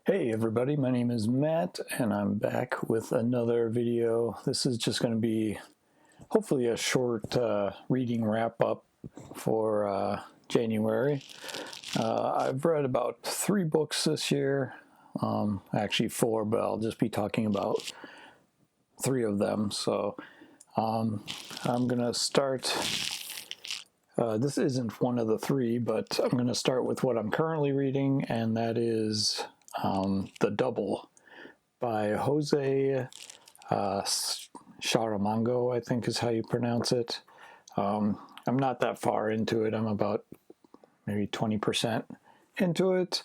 Hey everybody, my name is Matt and I'm back with another video. This is just going to be hopefully a short reading wrap up for January. I've read about 3 books this year, actually 4, but I'll just be talking about 3 of them. So I'm going to start, this isn't one of the 3, but I'm going to start with what I'm currently reading, and that is The Double by Jose Saramago, I think is how you pronounce it. I'm not that far into it. I'm about maybe 20% into it.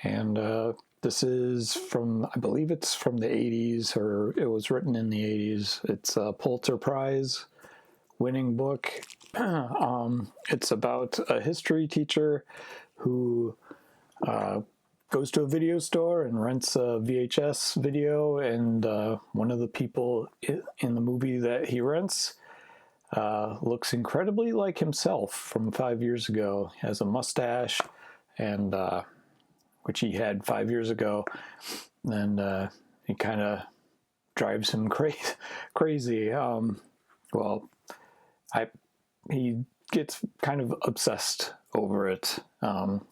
And this is from, I believe it's from the 80s, or it was written in the 80s. It's a Pulitzer Prize winning book. It's about a history teacher who goes to a video store and rents a VHS video, and one of the people in the movie that he rents looks incredibly like himself from 5 years ago. He has a mustache, and which he had 5 years ago, and he kind of drives him crazy. He gets kind of obsessed over it.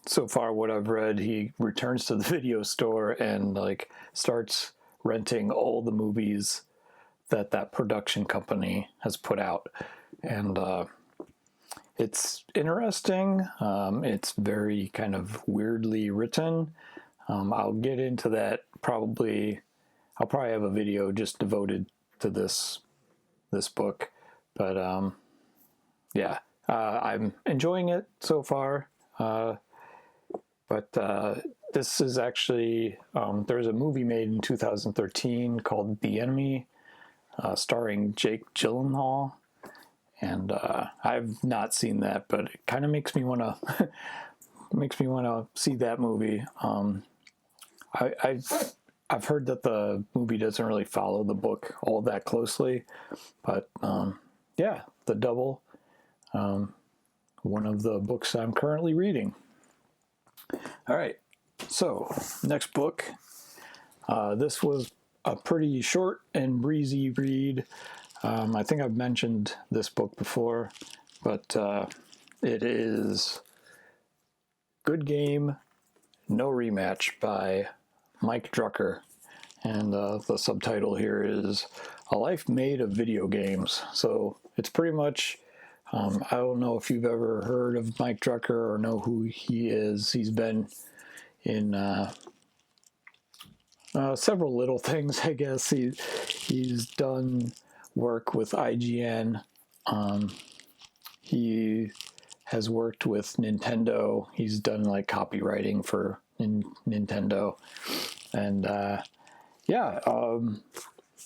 So far what I've read, he returns to the video store and like starts renting all the movies that production company has put out. And it's interesting. It's very kind of weirdly written. I'll get into that probably. I'll probably have a video just devoted to this book. But yeah, I'm enjoying it so far. But this is actually, there's a movie made in 2013 called The Enemy, starring Jake Gyllenhaal. And I've not seen that, but it kind of makes me want to see that movie. I've heard that the movie doesn't really follow the book all that closely, but yeah, The Double, one of the books I'm currently reading. All right, so next book. This was a pretty short and breezy read. I think I've mentioned this book before, but it is Good Game, No Rematch by Mike Drucker. And the subtitle here is A Life Made of Video Games. So it's pretty much, I don't know if you've ever heard of Mike Drucker or know who he is. He's been in several little things, I guess. He's done work with IGN. He has worked with Nintendo. He's done like copywriting for Nintendo. And yeah,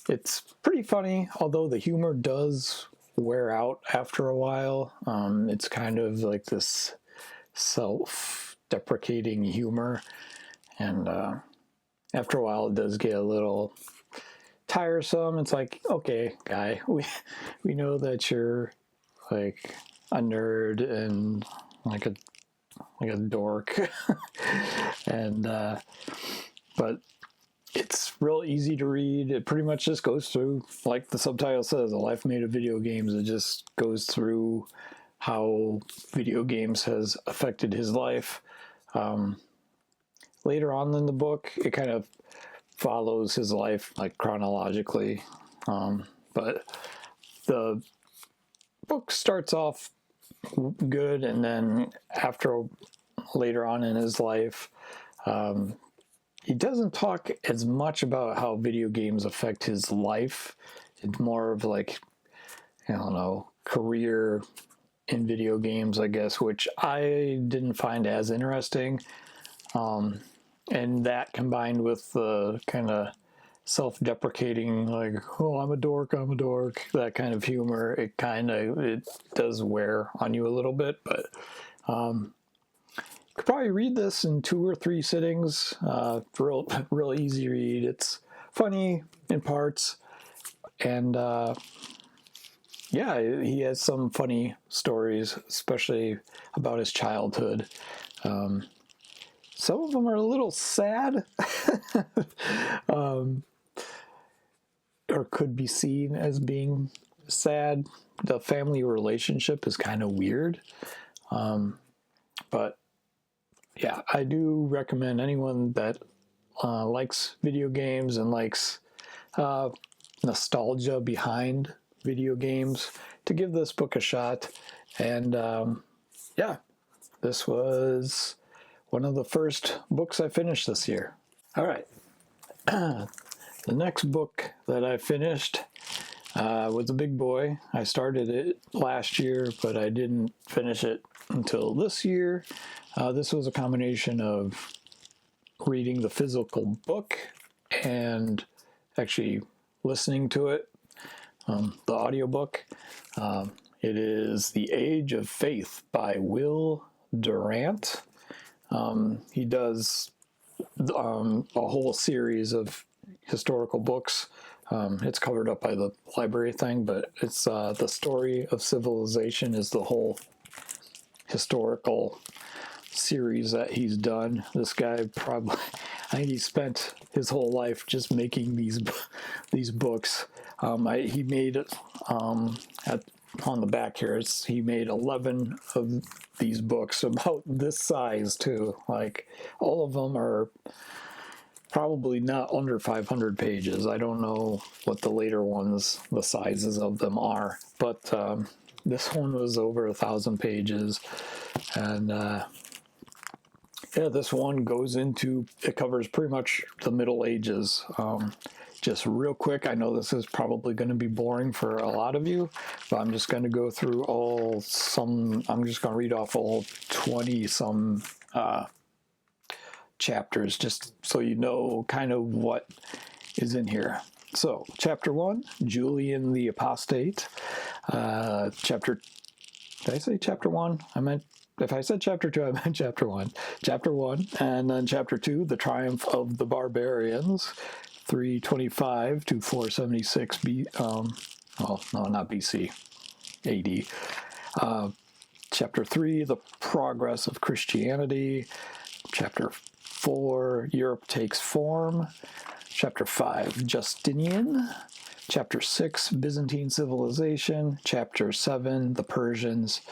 it's pretty funny, although the humor does wear out after a while. It's kind of like this self-deprecating humor, and after a while it does get a little tiresome. It's like, okay, guy, we know that you're like a nerd and like a dork, and but it's real easy to read. It pretty much just goes through, like the subtitle says, A Life Made of Video Games. It just goes through how video games has affected his life. Later on in the book, it kind of follows his life like chronologically. But the book starts off good, and then later on in his life, he doesn't talk as much about how video games affect his life. It's more of like, I don't know, career in video games, I guess, which I didn't find as interesting. And that combined with the kind of self-deprecating, like, oh, I'm a dork, that kind of humor, it does wear on you a little bit. But could probably read this in 2 or 3 sittings. Real easy read. It's funny in parts, and yeah, he has some funny stories, especially about his childhood. some of them are a little sad, or could be seen as being sad. The family relationship is kind of weird. But yeah, I do recommend anyone that likes video games and likes nostalgia behind video games to give this book a shot. And yeah, this was one of the first books I finished this year. All right. The next book that I finished was a big boy. I started it last year, but I didn't finish it until this year. This was a combination of reading the physical book and actually listening to it, the audiobook. It is The Age of Faith by Will Durant. He does a whole series of historical books. It's covered up by the library thing, but it's The Story of Civilization is the whole historical series that he's done. This guy probably, I think he spent his whole life just making these books. He made it on the back here. He made 11 of these books about this size too. Like all of them are probably not under 500 pages. I don't know what the later ones, the sizes of them are, but this one was over 1,000 pages, and yeah, this one goes into, it covers pretty much the Middle Ages. Just real quick, I know this is probably going to be boring for a lot of you, but I'm just going to go through I'm just going to read off all 20-some chapters, just so you know kind of what is in here. So, Chapter 1, Julian the Apostate. Did I say Chapter 1? If I said Chapter 2, I meant Chapter 1. Chapter 1, and then Chapter 2, The Triumph of the Barbarians, 325 to 476 not BC, AD. Chapter 3, The Progress of Christianity. Chapter 4, Europe Takes Form. Chapter 5, Justinian. Chapter 6, Byzantine Civilization. Chapter 7, The Persians.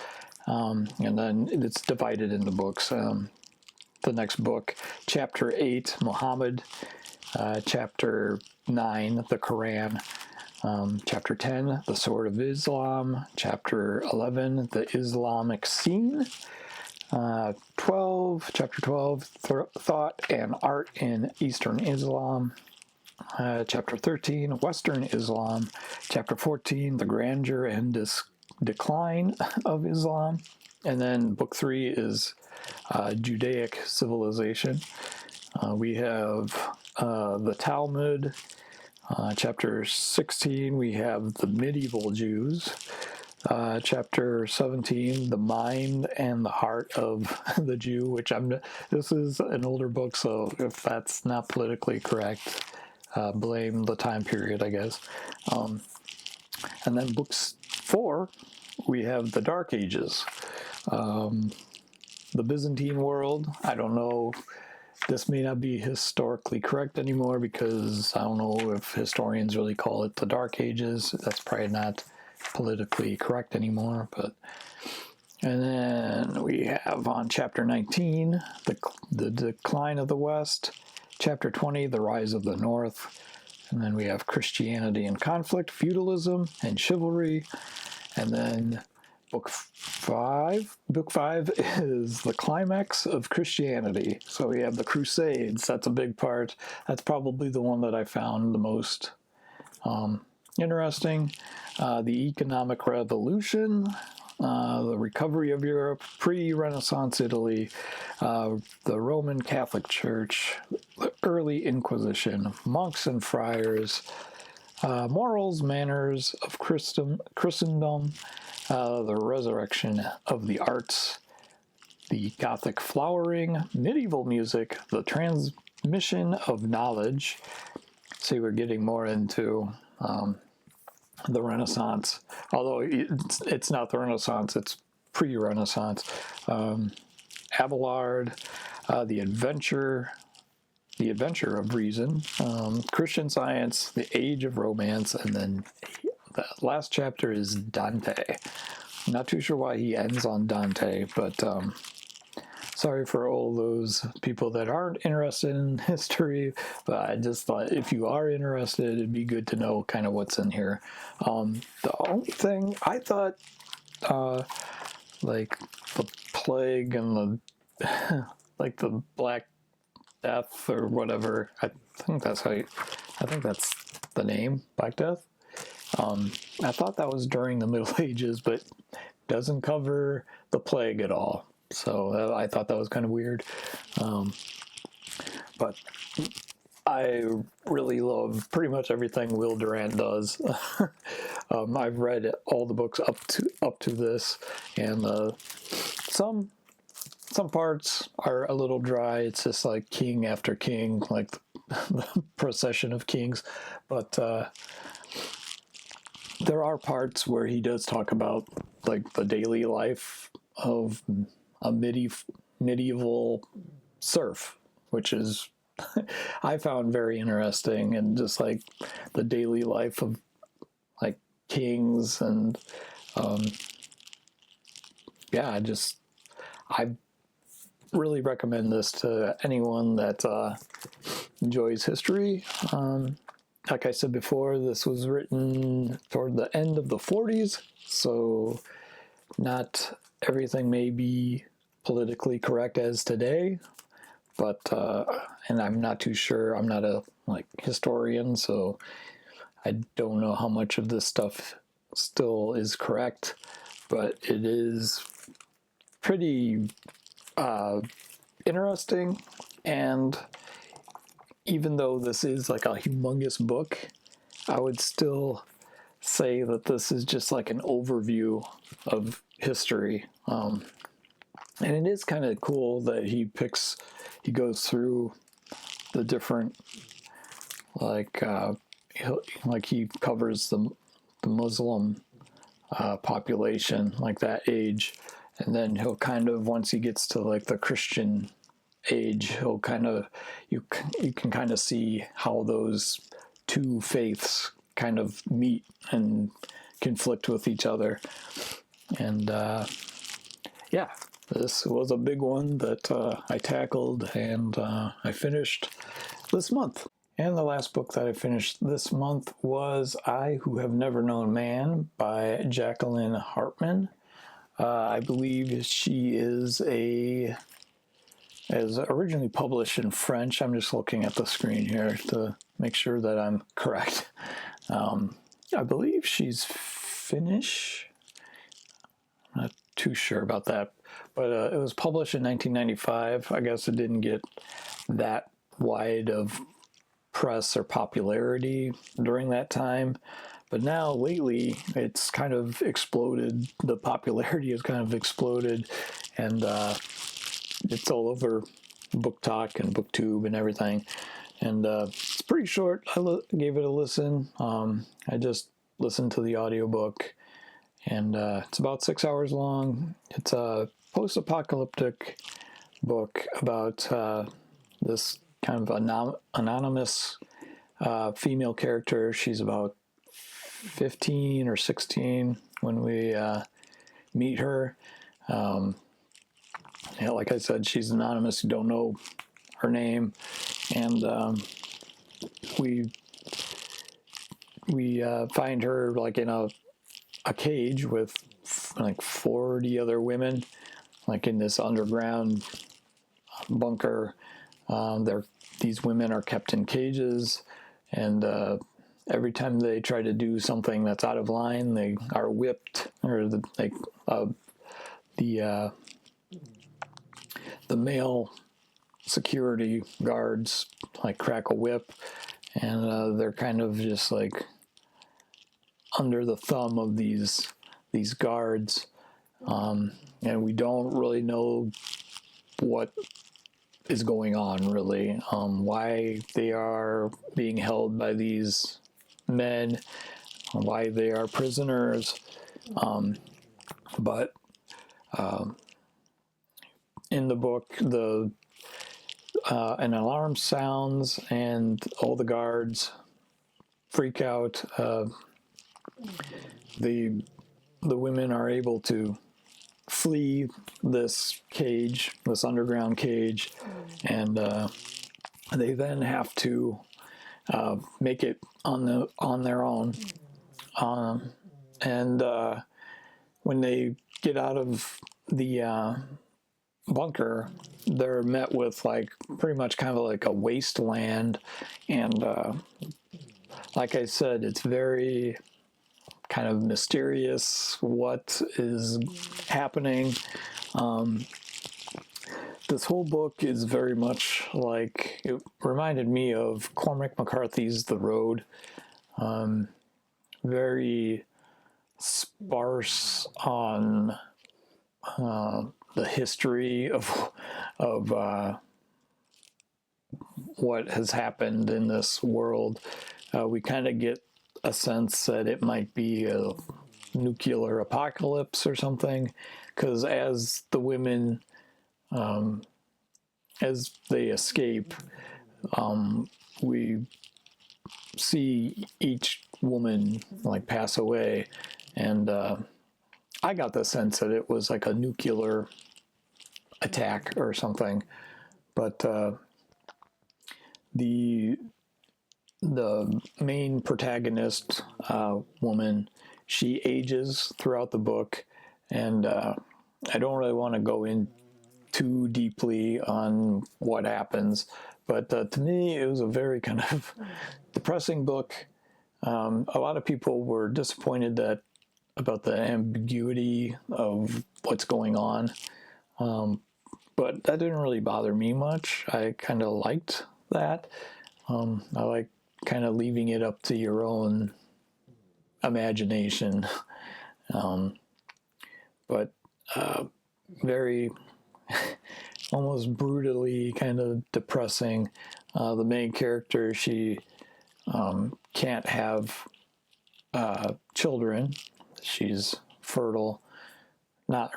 And then it's divided into books. The next book, Chapter 8, Muhammad. Chapter 9, the Quran. Chapter 10, the Sword of Islam. Chapter 11, the Islamic Scene. Chapter 12, Thought and Art in Eastern Islam. Chapter 13, Western Islam. Chapter 14, The Grandeur and Decline of Islam. And then book 3 is Judaic Civilization. We have the Talmud. Chapter 16, we have the Medieval Jews. Chapter 17, The Mind and the Heart of the Jew, which this is an older book, so if that's not politically correct, blame the time period, I guess. And then books 4, we have the Dark Ages. The Byzantine world, I don't know, this may not be historically correct anymore because I don't know if historians really call it the Dark Ages. That's probably not politically correct anymore. And then we have on Chapter 19, the Decline of the West. Chapter 20, The Rise of the North. And then we have Christianity and Conflict, Feudalism and Chivalry. And then Book 5 is the climax of Christianity. So we have the Crusades. That's a big part. That's probably the one that I found the most interesting. The Economic Revolution, the recovery of Europe, pre-Renaissance Italy, the Roman Catholic Church, the early Inquisition, monks and friars, morals, manners of Christendom, the resurrection of the arts, the Gothic flowering, medieval music, the transmission of knowledge. See, we're getting more into the Renaissance, although it's not the Renaissance, it's pre-Renaissance. Abelard, The Adventure of Reason, Christian Science, The Age of Romance, and then the last chapter is Dante. I'm not too sure why he ends on Dante, but sorry for all those people that aren't interested in history, but I just thought if you are interested, it'd be good to know kind of what's in here. The only thing I thought, like the plague and the like the Black Death or whatever. I think that's the name, Black Death. I thought that was during the Middle Ages, but doesn't cover the plague at all. So I thought that was kind of weird. But I really love pretty much everything Will Durant does. I've read all the books up to this, and some parts are a little dry. It's just like king after king, like the procession of kings. But there are parts where he does talk about like the daily life of a medieval serf, which is I found very interesting, and just like the daily life of like kings and yeah, I really recommend this to anyone that enjoys history. Like I said before, this was written toward the end of the 40s, so not everything may be politically correct as today, but and I'm not too sure. I'm not a historian, so I don't know how much of this stuff still is correct, but it is pretty interesting. And even though this is like a humongous book, I would still say that this is just like an overview of history. And it is kind of cool that he goes through the different, he covers the Muslim population, like that age, and then he'll kind of, once he gets to like the Christian age, he'll kind of, you can kind of see how those two faiths kind of meet and conflict with each other. And yeah, this was a big one that I tackled and I finished this month. And the last book that I finished this month was I Who Have Never Known Man by Jacqueline Hartman. I believe she is originally published in French. I'm just looking at the screen here to make sure that I'm correct. I believe she's Finnish. I'm not too sure about that. But it was published in 1995. I guess it didn't get that wide of press or popularity during that time. But now, lately, it's kind of exploded. The popularity has kind of exploded, and it's all over BookTok and BookTube and everything. And it's pretty short. I gave it a listen. I just listened to the audiobook, and it's about 6 hours long. It's a post-apocalyptic book about this kind of anonymous female character. She's about 15 or 16 when we meet her. Like I said, she's anonymous. You don't know her name, and we find her like in a cage with like 40 other women, like in this underground bunker. These women are kept in cages, and every time they try to do something that's out of line, they are whipped, or the male security guards like crack a whip, and they're kind of just like under the thumb of these guards, and we don't really know what is going on, really, why they are being held by these men, why they are prisoners, but in the book, an alarm sounds and all the guards freak out. The women are able to flee this cage, this underground cage, and they then have to make it on their own. And when they get out of the bunker, they're met with like pretty much kind of like a wasteland, and like I said, it's very kind of mysterious what is happening. This whole book is very much like, it reminded me of Cormac McCarthy's The Road. Very sparse on the history of what has happened in this world. We kind of get a sense that it might be a nuclear apocalypse or something, because as the women, as they escape, we see each woman like pass away, and I got the sense that it was like a nuclear attack or something. But the main protagonist woman, she ages throughout the book, and I don't really want to go in too deeply on what happens, but to me it was a very kind of depressing book. A lot of people were disappointed about the ambiguity of what's going on, but that didn't really bother me much. I kind of liked that. I like kind of leaving it up to your own imagination, but very almost brutally kind of depressing. The main character, she can't have children. She's fertile, not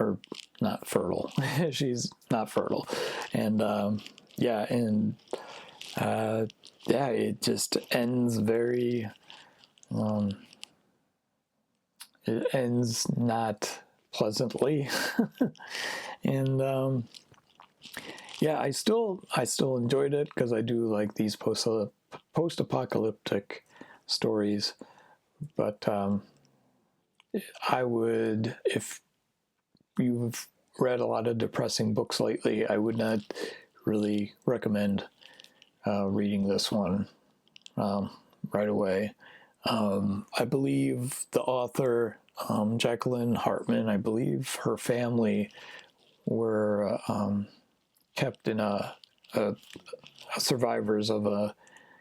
fertile. She's not fertile, and it just ends very. It ends not pleasantly, and I still enjoyed it because I do like these post-apocalyptic stories. But I would, if you've read a lot of depressing books lately, I would not really recommend reading this one right away. I believe the author, Jacqueline Hartman, I believe her family were kept in a survivors of a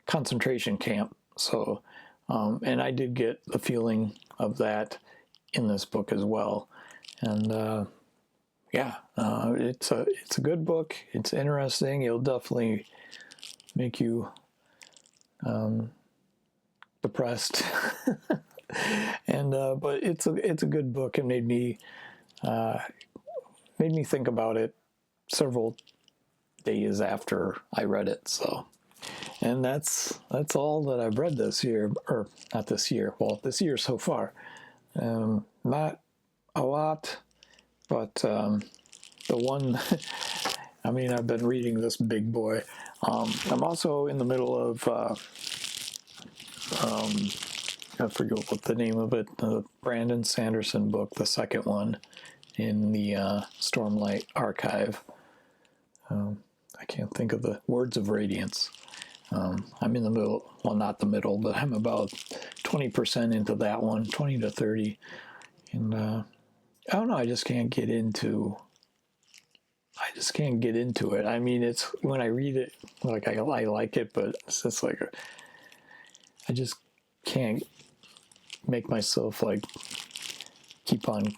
concentration camp. So, and I did get the feeling of that in this book as well. And it's a good book. It's interesting. It'll definitely make you depressed. And but it's a good book. It made me think about it several days after I read it. So, and that's all that I've read this year, or not this year. Well, this year so far, not a lot, but the one. I mean, I've been reading this big boy. I'm also in the middle of. I forget what the name of it. The Brandon Sanderson book, the second one in the Stormlight Archive. I can't think of the Words of Radiance. I'm in the middle, well, not the middle, but I'm about 20% into that one, 20 to 30. And I don't know, I just can't get into it. I mean, it's, when I read it, like I like it, but it's just like, I just can't make myself like keep on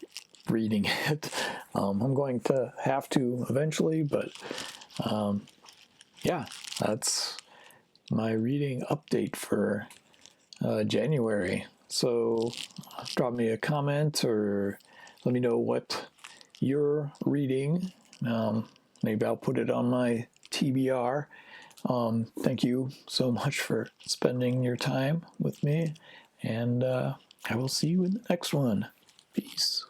reading it. I'm going to have to eventually, but that's my reading update for January. So drop me a comment or let me know what you're reading. Maybe I'll put it on my TBR. Thank you so much for spending your time with me, and I will see you in the next one. Peace.